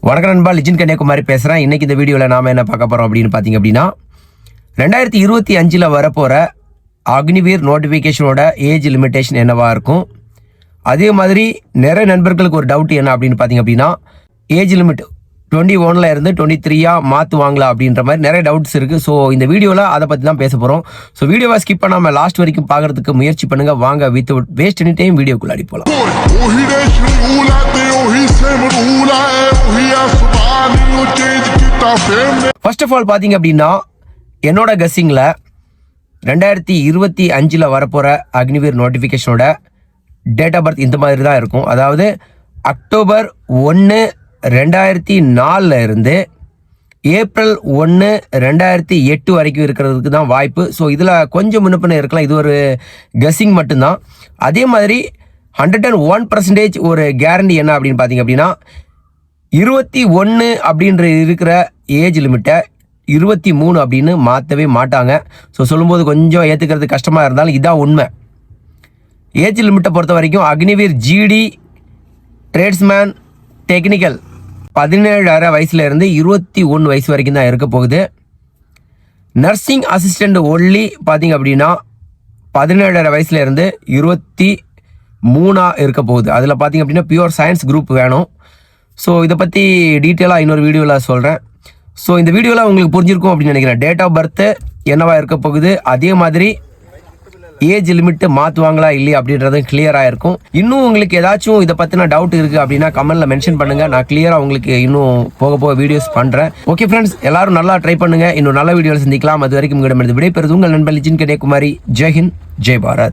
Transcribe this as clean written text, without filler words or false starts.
வணக்கம் நண்பா, லிஜன் கன்னியாகுமரி பேசுகிறேன். இன்றைக்கி இந்த வீடியோவில் நாம் என்ன பார்க்க போகிறோம் அப்படின்னு பார்த்தீங்க அப்படின்னா 2025 வரப்போகிற அக்னிவீர் நோட்டிஃபிகேஷனோட ஏஜ் லிமிட்டேஷன் என்னவாக இருக்கும். அதே மாதிரி நிறைய நண்பர்களுக்கு ஒரு டவுட் என்ன அப்படின்னு பார்த்தீங்க அப்படின்னா ஏஜ் லிமிட் 21 இருந்து 23 மாற்றுவாங்களா அப்படின்ற மாதிரி நிறைய டவுட்ஸ் இருக்குது. ஸோ இந்த வீடியோவில் அதை பற்றி தான் பேச போகிறோம். ஸோ வீடியோவை ஸ்கிப் பண்ணாமல் லாஸ்ட் வரைக்கும் பார்க்குறதுக்கு முயற்சி பண்ணுங்கள். வாங்க வித் வேஸ்ட் எனி டைம் வீடியோக்குள்ளாடி போகலாம். ஃபர்ஸ்ட் ஆஃப் ஆல் பார்த்தீங்க அப்படின்னா என்னோட கெஸ்ஸிங்கில் 2025 வரப்போகிற அக்னிவீர் நோட்டிஃபிகேஷனோட டேட் ஆஃப் பர்த் இந்த மாதிரி தான் இருக்கும். அதாவது அக்டோபர் 1, 2004 இருந்து ஏப்ரல் 1, 2008 வரைக்கும் இருக்கிறதுக்கு தான் வாய்ப்பு. ஸோ இதில் கொஞ்சம் முன்னப்பின இருக்கலாம். இது ஒரு கெஸ்ஸிங் மட்டும்தான். அதே மாதிரி 101% ஒரு கேரண்டி என்ன அப்படின்னு பார்த்தீங்க அப்படின்னா 21 அப்படின்ற இருக்கிற ஏஜ் லிமிட்டை 23 அப்படின்னு மாற்றவே மாட்டாங்க. ஸோ சொல்லும்போது கொஞ்சம் ஏற்றுக்கிறது கஷ்டமாக இருந்தாலும் இதான் உண்மை. ஏஜ் லிமிட்டை பொறுத்த வரைக்கும் அக்னிவீர் ஜிடி ட்ரேட்ஸ்மேன் டெக்னிக்கல் 17 வயசுலேருந்து 21 வயசு வரைக்கும் தான் இருக்க போகுது. நர்சிங் அசிஸ்டண்ட் ஒன்லி பார்த்தீங்க அப்படின்னா 17 வயசுலேருந்து 23 இருக்க போகுது. அதில் பார்த்தீங்க அப்படின்னா பியூர் சயின்ஸ் குரூப் வேணும். ஸோ இதை பற்றி டீட்டெயிலாக இன்னொரு வீடியோவில் சொல்கிறேன். ஸோ இந்த வீடியோவில் உங்களுக்கு புரிஞ்சிருக்கும் அப்படின்னு நினைக்கிறேன். டேட் ஆஃப் பர்த்து என்னவா இருக்க போகுது, அதே மாதிரி ஏஜ் லிமிட்டு மாற்றுவாங்களா இல்லையா அப்படின்றதும் கிளியராக இருக்கும். இன்னும் உங்களுக்கு ஏதாச்சும் இதை பற்றின டவுட் இருக்குது அப்படின்னா கமெண்ட்டில் மென்ஷன் பண்ணுங்கள். நான் கிளியராக உங்களுக்கு இன்னும் போக வீடியோஸ் பண்ணுறேன். ஓகே ஃப்ரெண்ட்ஸ், எல்லாரும் நல்லா ட்ரை பண்ணுங்கள். இன்னும் நல்ல வீடியோவில் சந்திக்கலாம். அது வரைக்கும் உங்களிடமிருந்து விடைபெறுது உங்கள் நண்பர் லிஜன் கன்னியாகுமரி. ஜெய் ஹிந்த், ஜெய் பாரத்.